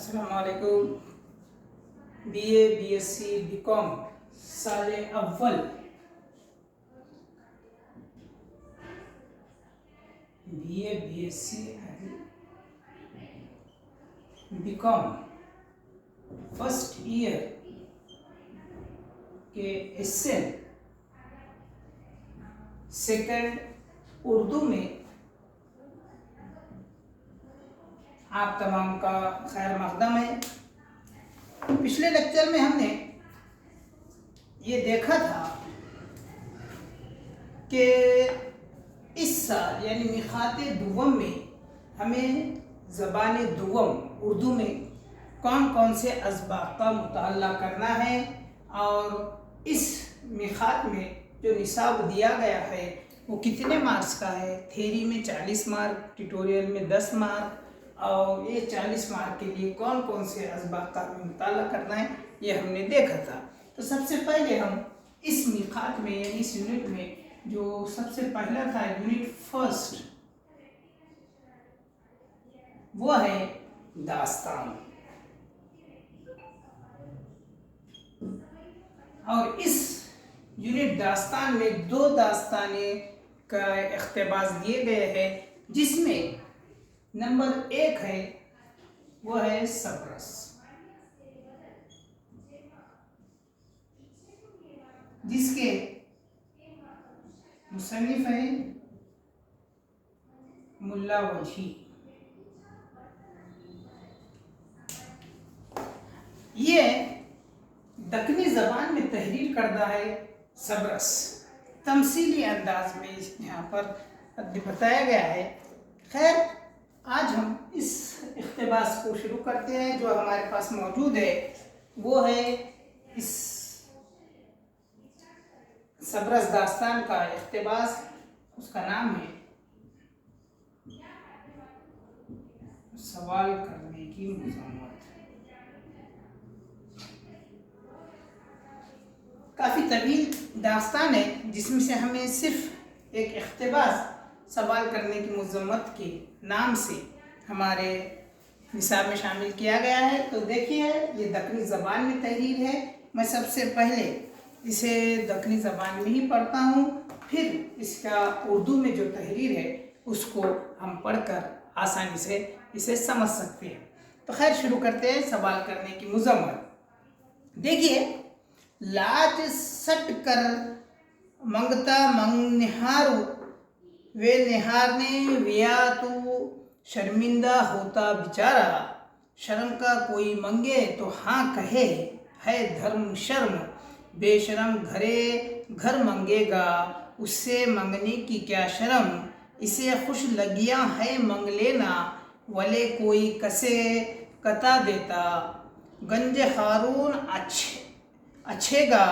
अस्सलाम वालेकुम। BA BSc BCom साल अव्वल BA BSc BCom first year के एसेन सेकंड उर्दू में आप तमाम का खैर मकदम है। पिछले लेक्चर में हमने ये देखा था कि इस साल यानी मिखाते दुवम में हमें ज़बान दुवम उर्दू में कौन कौन से असबाब का मुताला करना है, और इस मिखात में जो निसाब दिया गया है वो कितने मार्क्स का है। थ्योरी में 40 मार्क, ट्यूटोरियल में 10 मार्क, और ये 40 मार्क के लिए कौन कौन से असबाब का मुताला करना है ये हमने देखा था। तो सबसे पहले हम इस मिखात में यानी इस यूनिट में जो सबसे पहला था यूनिट फर्स्ट, वो है दास्तान। और इस यूनिट दास्तान में 2 दास्ताने का इख्तिबास दिए गए हैं, जिसमें नंबर 1 है वो है सबरस, जिसके मुसन्निफ है मुल्ला वजी। ये दक्कनी ज़बान में तहरीर करदा है सबरस, तमसीली अंदाज में यहाँ पर बताया गया है। खैर, आज हम इस इख्तिबास को शुरू करते हैं। जो हमारे पास मौजूद है वो है इस सबरस दास्तान का इख्तिबास, उसका नाम है सवाल करने की मज़म्मत। काफ़ी तवील दास्तान है, जिसमें से हमें सिर्फ एक इख्तिबास सवाल करने की मज़म्मत के नाम से हमारे निसाब में शामिल किया गया है। तो देखिए, ये दक्कनी ज़बान में तहरीर है। मैं सबसे पहले इसे दक्कनी ज़बान में ही पढ़ता हूँ, फिर इसका उर्दू में जो तहरीर है उसको हम पढ़कर आसानी से इसे समझ सकते हैं। तो खैर, शुरू करते हैं सवाल करने की मज़म्मत। देखिए, लाज सट कर मंगता मंग निहारू, वे निहारने विया तो शर्मिंदा होता बेचारा। शर्म का कोई मंगे तो हाँ कहे, है धर्म शर्म बेशरम घरे घर मंगेगा, उससे मंगने की क्या शर्म। इसे खुश लगियां है मंग लेना, वले कोई कसे कता देता। गंज हारून अच्छेगा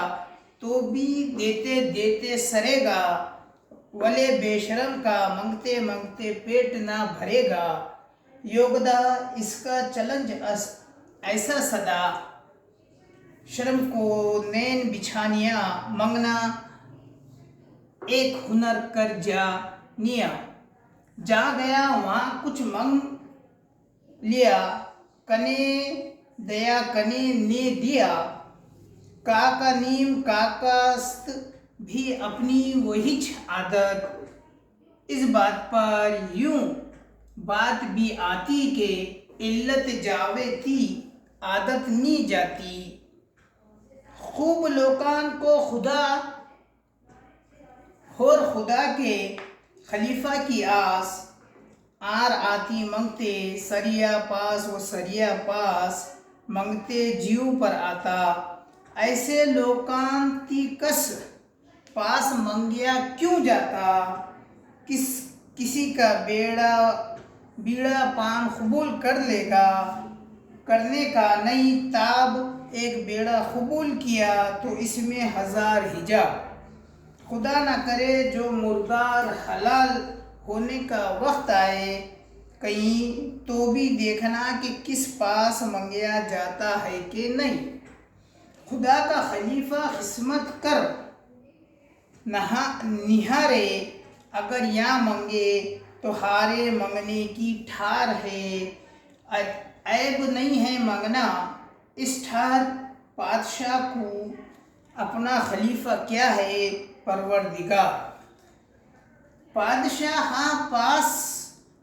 तो भी देते देते सरेगा, वले बेशरम का मंगते मंगते पेट ना भरेगा। योगदा इसका चलंज ऐसा सदा, शर्म को नैन बिछानिया मंगना एक हुनर कर जा निया। जा गया वहाँ कुछ मंग लिया, कने दया कने ने दिया। काका नीम काकास्त भी अपनी वहीच आदत, इस बात पर यूं बात भी आती के इल्लत जावे थी आदत नी जाती। खूब लोकान को खुदा और खुदा के खलीफा की आस, आर आती मंगते सरिया पास वो सरिया पास, मंगते जीव पर आता। ऐसे लोकान ती कस पास मंगिया क्यों जाता। किसी का बीड़ा पान कबूल कर लेगा, करने का नहीं ताब एक बेड़ा कबूल किया तो इसमें 1000 हिजाब। खुदा ना करे जो मुर्दार हलाल होने का वक्त आए, कहीं तो भी देखना कि किस पास मंगया जाता है कि नहीं। खुदा का खलीफा किस्मत कर निहारे, अगर या मंगे तो हारे मंगने की ठार है। ऐब नहीं है मंगना, इस ठार पातशाह को अपना खलीफा क्या है परवरदिगार। पादशाह हाँ पास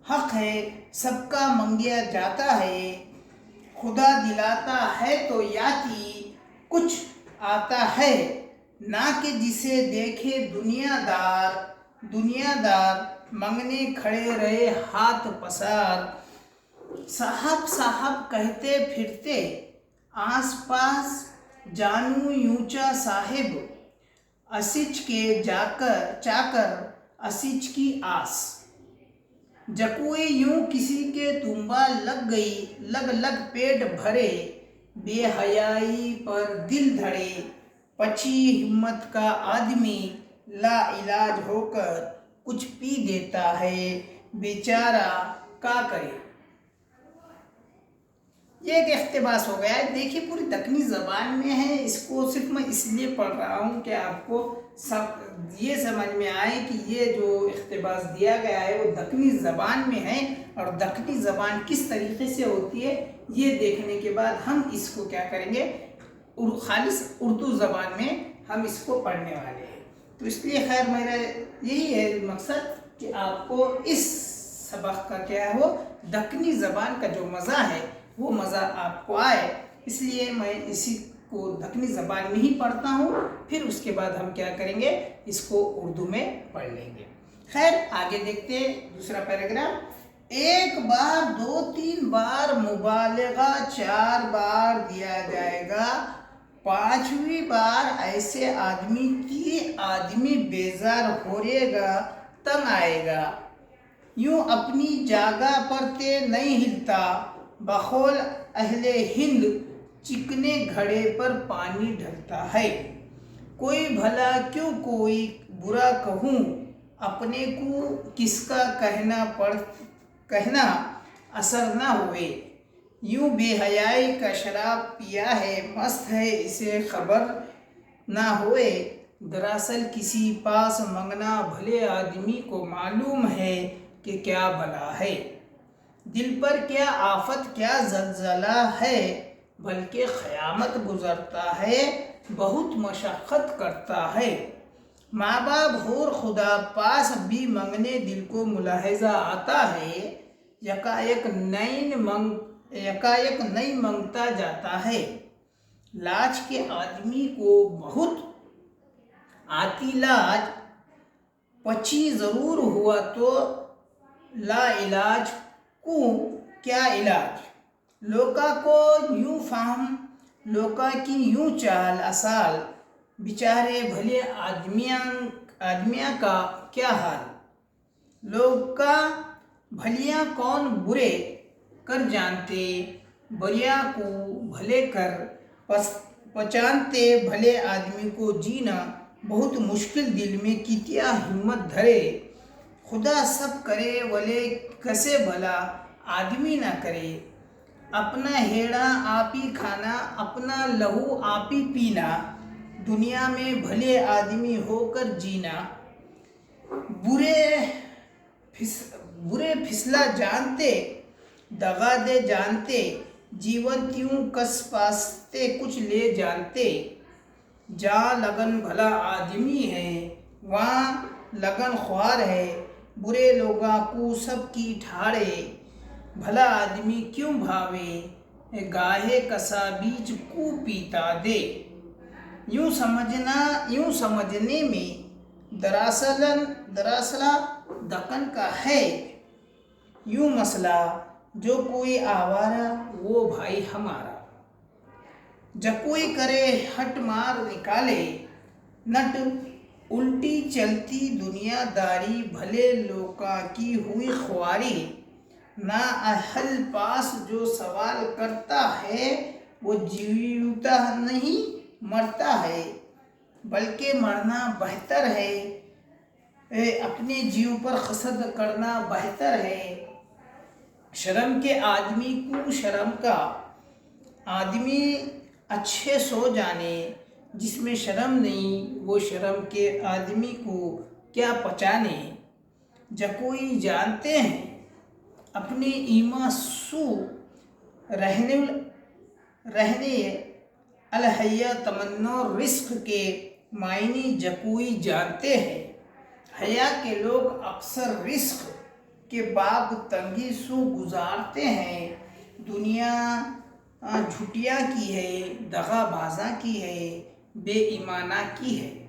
हक है, सबका मंगिया जाता है, खुदा दिलाता है तो याती कुछ आता है, ना कि जिसे देखे दुनियादार मंगने खड़े रहे हाथ पसार। साहब साहब कहते फिरते आस पास, जानू यूंचा साहिब, असिच के जाकर चाकर असिच की आस। जकुए यूं किसी के तुम्बा लग गई, लग पेट भरे, बेहयाई पर दिल धड़े, पची हिम्मत का आदमी ला इलाज होकर कुछ पी देता है, बेचारा का करे। ये एक इख्तिबास हो गया है। देखिए पूरी दक्कनी ज़बान में है, इसको सिर्फ मैं इसलिए पढ़ रहा हूँ कि आपको सब ये समझ में आए कि ये जो इख्तिबास दिया गया है वो दक्कनी ज़बान में है, और दक्कनी ज़बान किस तरीके से होती है ये देखने के बाद हम इसको क्या करेंगे, खालिस उर्दू ज़बान में हम इसको पढ़ने वाले हैं। तो इसलिए खैर मेरा यही है मकसद कि आपको इस सबक का क्या है वो दक्कनी ज़बान का जो मज़ा है वो मज़ा आपको आए, इसलिए मैं इसी को दक्कनी ज़बान में ही पढ़ता हूँ। फिर उसके बाद हम क्या करेंगे, इसको उर्दू में पढ़ लेंगे। खैर आगे देखते हैं दूसरा पैराग्राफ। एक बार, दो, तीन बार मुबालगा 4 बार दिया जाएगा, 5वीं बार ऐसे आदमी की आदमी बेजार होरेगा, तंग आएगा। यूं अपनी जगह पर ते नहीं हिलता, बखौल अहले हिंद चिकने घड़े पर पानी ढलता है। कोई भला क्यों कोई बुरा कहूँ, अपने को किसका कहना असर ना हुए। यूं बेहयाई का शराब पिया है, मस्त है इसे खबर ना होए। दरअसल किसी पास मंगना भले आदमी को मालूम है कि क्या भला है। दिल पर क्या आफत क्या जलजला है, बल्कि क़यामत गुजरता है, बहुत मशक्क़त करता है। माँ बाप और खुदा पास भी मंगने दिल को मुलाहिज़ा आता है, यकायक नहीं मंगता जाता है। लाज के आदमी को बहुत आती लाज, पची ज़रूर हुआ तो ला इलाज को क्या इलाज। लोका को यूं फाहम, लोका की यूं चाल असाल, बेचारे भले आदमियाँ का क्या हाल। लोग का भलियाँ कौन बुरे कर जानते, बुरियाँ को भले कर पहचानते। भले आदमी को जीना बहुत मुश्किल, दिल में कितिया हिम्मत धरे। खुदा सब करे वले कैसे भला आदमी ना करे। अपना हेड़ा आप ही खाना, अपना लहू आप ही पीना, दुनिया में भले आदमी होकर जीना। बुरे फिसला जानते, दगा दे जानते, जीवन त्यों कस पासते कुछ ले जानते। जहाँ लगन भला आदमी है वहाँ लगन ख्वार है, बुरे लोगों को सबकी ठाड़े। भला आदमी क्यों भावे, गाहे कसा बीज को पीता दे। यूं समझने में दरअसला दक्कन का है यूं मसला, जो कोई आवारा वो भाई हमारा। जब कोई करे हट मार निकाले, नट उल्टी चलती दुनियादारी। भले लोका की हुई ख्वारी, ना अहल पास जो सवाल करता है, वो जीवता नहीं मरता है, बल्कि मरना बेहतर है। अपने जीव पर खसद करना बेहतर है। शर्म के आदमी को शर्म का आदमी अच्छे सो जाने, जिसमें शर्म नहीं वो शर्म के आदमी को क्या पहचाने। जब कोई जानते हैं अपने ईमा सू, رہنے الحیہ تمنا رزق کے معنی جکوئی جانتے ہیں۔ حیا کے لوگ اکثر رزق کے باب تنگی سو گزارتے ہیں۔ دنیا جھوٹیاں کی ہے، دغا بازاں کی ہے، بے ایمانہ کی ہے۔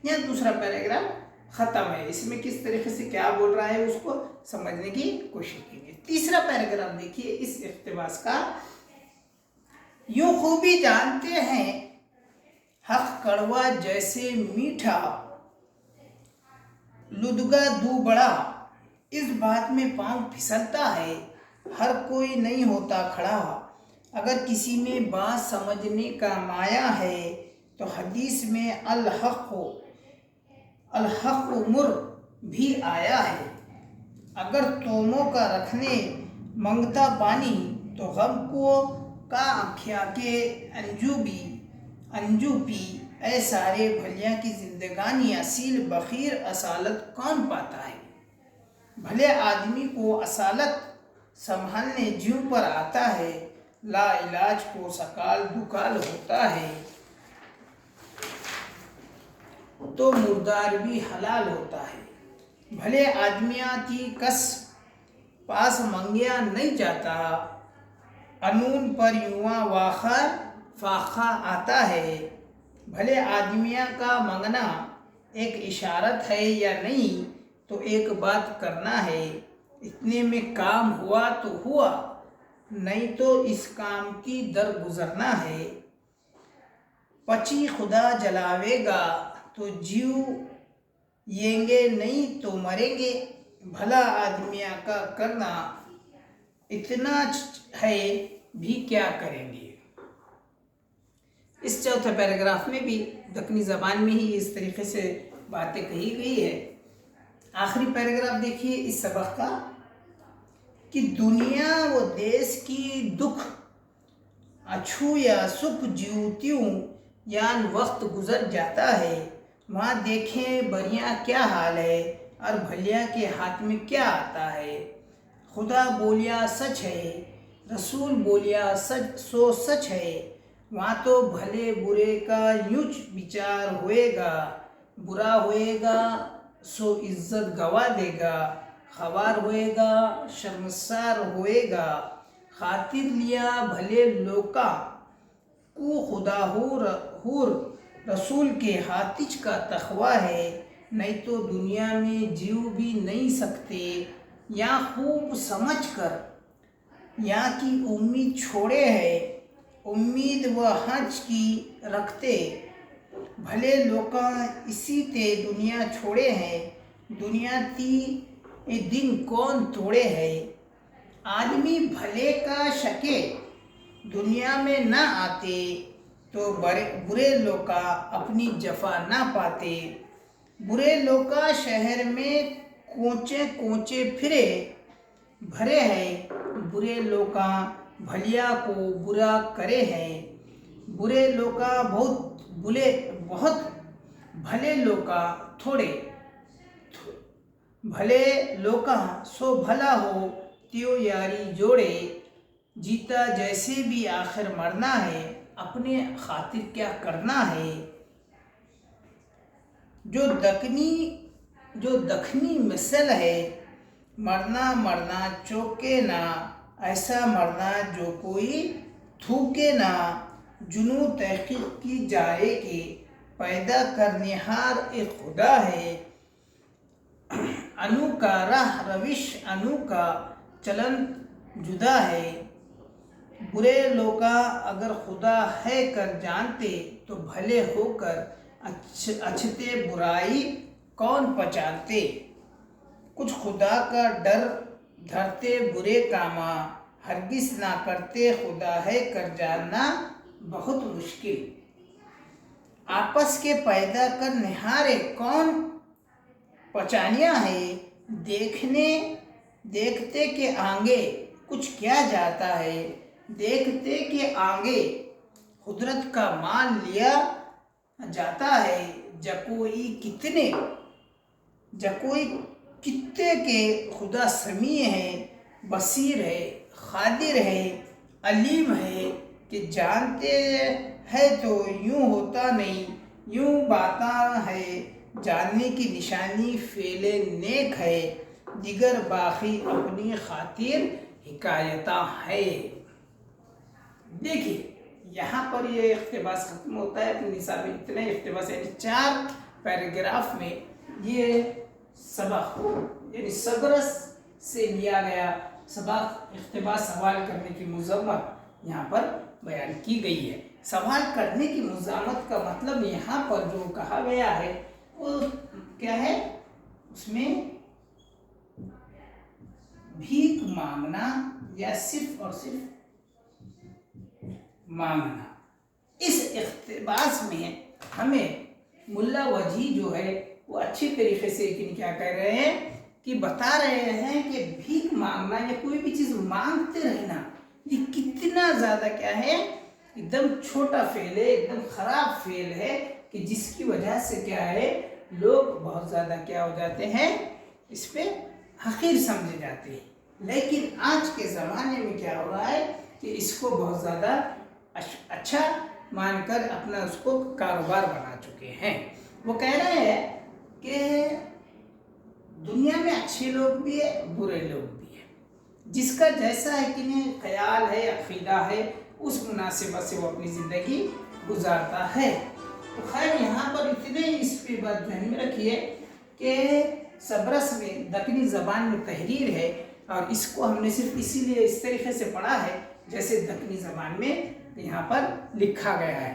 یہ دوسرا پیراگراف ختم ہے۔ اس میں کس طریقے سے کیا بول رہا ہے اس کو سمجھنے کی کوشش کیجیے۔ تیسرا پیراگراف دیکھیے اس اقتباس کا۔ یوں خوبی جانتے ہیں حق کڑوا جیسے میٹھا، لدغا دو بڑا، اس بات میں پاؤں پھسلتا ہے، ہر کوئی نہیں ہوتا کھڑا۔ اگر کسی میں بات سمجھنے کا مایہ ہے تو حدیث میں الحق مر بھی آیا ہے۔ اگر توموں کا رکھنے منگتا پانی تو غم کو کا آنکھیا کے انجو پی، اے سارے بھلیاں کی زندگانی اصیل بخیر اصالت کون پاتا ہے۔ بھلے آدمی کو اصالت سنبھالنے جیوں پر آتا ہے، لا علاج کو سکال دکال ہوتا ہے، تو مردار بھی حلال ہوتا ہے۔ بھلے آدمیاں کی کس پاس منگیا نہیں جاتا، انون پر یواں واخر فاخا آتا ہے۔ بھلے آدمیاں کا منگنا ایک اشارت ہے یا نہیں، تو ایک بات کرنا ہے، اتنے میں کام ہوا تو ہوا، نہیں تو اس کام کی در گزرنا ہے۔ پچی خدا جلاوے گا تو جیو یں گے، نہیں تو مریں گے۔ بھلا آدمیاں کا کرنا اتنا ہے بھی کیا کریں گے۔ اس چوتھے پیراگراف میں بھی دکنی زبان میں ہی اس طریقے سے باتیں کہی گئی ہے۔ آخری پیراگراف دیکھیے اس سبق کا کہ دنیا و دیس کی دکھ اچھو یا سکھ جیوتیوں یان وقت گزر جاتا ہے، وہاں دیکھیں بریاں کیا حال ہے اور بھلیاں کے ہاتھ میں کیا آتا ہے۔ خدا بولیا سچ ہے، رسول بولیا سو سچ ہے، وہاں تو بھلے برے کا یونچ بچار ہوئے گا، برا ہوئے گا سو عزت گوا دے گا، خوار ہوئے گا شرمسار ہوئے گا۔ خاطر لیا بھلے لوکا کو خدا ہور رسول کے ہاتھ کا تخوہ ہے، نہیں تو دنیا میں جیو بھی نہیں سکتے۔ یا خوب سمجھ کر یا کی امید چھوڑے ہے، امید و حج کی رکھتے، بھلے لوکاں اسی تے دنیا چھوڑے ہیں، دنیا تی دن کون توڑے ہے۔ آدمی بھلے کا شکے دنیا میں نہ آتے، تو برے لوکا اپنی جفا نہ پاتے۔ برے لوکا شہر میں کوچے پھرے بھرے ہیں، برے لوکا بھلیا کو برا کرے ہیں۔ برے لوکا بہت بھلے لوکا تھوڑے، بھلے لوکا سو بھلا ہو تیو یاری جوڑے۔ جیتا جیسے بھی آخر مرنا ہے، اپنے خاطر کیا کرنا ہے۔ جو دکنی مثل ہے، مرنا چوکے نہ، ایسا مرنا جو کوئی تھوکے نہ۔ جنوں تحقیق کی جائے کہ پیدا کرنہار ایک خدا ہے، انو کا راہ روش انو کا چلن جدا ہے۔ برے لوکا اگر خدا ہے کر جانتے، تو بھلے ہو کر اچھتے برائی کون پہچانتے۔ کچھ خدا کا ڈر دھرتے برے کاما، ہرگز نہ کرتے خدا ہے کر جاننا بہت مشکل۔ آپس کے پیدا کر نہارے کون پہچانیا ہے، دیکھتے کہ آگے کچھ کیا جاتا ہے، دیکھتے کہ آگے قدرت کا مان لیا جاتا ہے۔ جکوئی کتے کے خدا سمیع ہے، بصیر ہے، قادر ہے، علیم ہے کہ جانتے ہے تو یوں ہوتا نہیں، یوں باتا ہے جاننے کی نشانی فعل نیک ہے، دیگر باقی اپنی خاطر حکایتہ ہے۔ دیکھیے یہاں پر یہ اقتباس ختم ہوتا ہے اپنے نصاب میں، اتنے اقتباس یعنی 4 پیراگراف میں یہ سبق یعنی صبرس سے لیا گیا سبق اقتباس سوال کرنے کی مذمت یہاں پر بیان کی گئی ہے۔ سوال کرنے کی مذمت کا مطلب یہاں پر جو کہا گیا ہے وہ کیا ہے؟ اس میں بھیک مانگنا یا صرف اور صرف مانگنا۔ اس اقتباس میں ہمیں ملا وجی جو ہے وہ اچھی طریقے سے کیا کہہ رہے ہیں کہ بتا رہے ہیں کہ بھیک مانگنا یا کوئی بھی چیز مانگتے رہنا یہ کتنا زیادہ کیا ہے، ایک دم چھوٹا فعل ہے، ایک دم خراب فعل ہے کہ جس کی وجہ سے کیا ہے لوگ بہت زیادہ کیا ہو جاتے ہیں، اس پہ حقیر سمجھے جاتے ہیں۔ لیکن آج کے زمانے میں کیا ہو رہا ہے کہ اس کو بہت زیادہ اچھا مان کر اپنا اس کو کاروبار بنا چکے ہیں۔ وہ کہہ رہے ہیں کہ دنیا میں اچھے لوگ بھی ہیں، برے لوگ بھی ہیں، جس کا جیسا ہے کہ خیال ہے، عقیدہ ہے، اس مناسبت سے وہ اپنی زندگی گزارتا ہے۔ تو خیر یہاں پر اتنے اس پہ بات ذہن میں رکھیے کہ صبرس میں دکنی زبان میں تحریر ہے اور اس کو ہم نے صرف اسی لیے اس طریقے سے پڑھا ہے جیسے دکنی زبان میں یہاں پر لکھا گیا ہے۔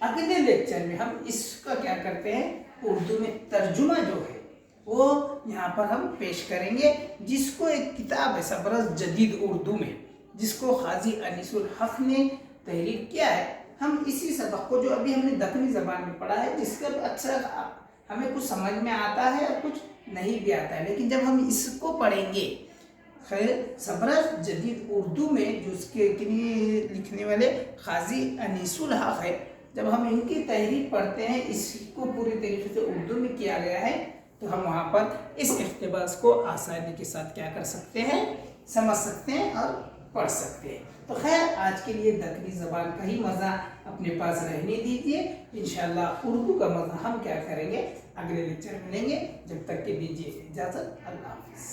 اگلے لیکچر میں ہم اس کا کیا کرتے ہیں، اردو میں ترجمہ جو ہے وہ یہاں پر ہم پیش کریں گے، جس کو ایک کتاب ہے صبرس جدید اردو میں، جس کو قاضی انیس الحق نے تحریر کیا ہے۔ ہم اسی سبق کو جو ابھی ہم نے دکنی زبان میں پڑھا ہے، جس کا اکثر ہمیں کچھ سمجھ میں آتا ہے اور کچھ نہیں بھی آتا ہے، لیکن جب ہم اس کو پڑھیں گے خیر صبرس جدید اردو میں جو اس کے لکھنے والے قاضی انیس الحق ہے، جب ہم ان کی تحریر پڑھتے ہیں، اس کو پوری طریقے سے اردو میں کیا گیا ہے، تو ہم وہاں پر اس اقتباس کو آسانی کے ساتھ کیا کر سکتے ہیں، سمجھ سکتے ہیں اور پڑھ سکتے ہیں۔ تو خیر آج کے لیے دکنی زبان کا ہی مزہ اپنے پاس رہنے دیجیے، انشاءاللہ اردو کا مزہ ہم کیا کریں گے، اگلے لیکچر میں لیں گے۔ جب تک کہ دیجیے اجازت، اللہ حافظ۔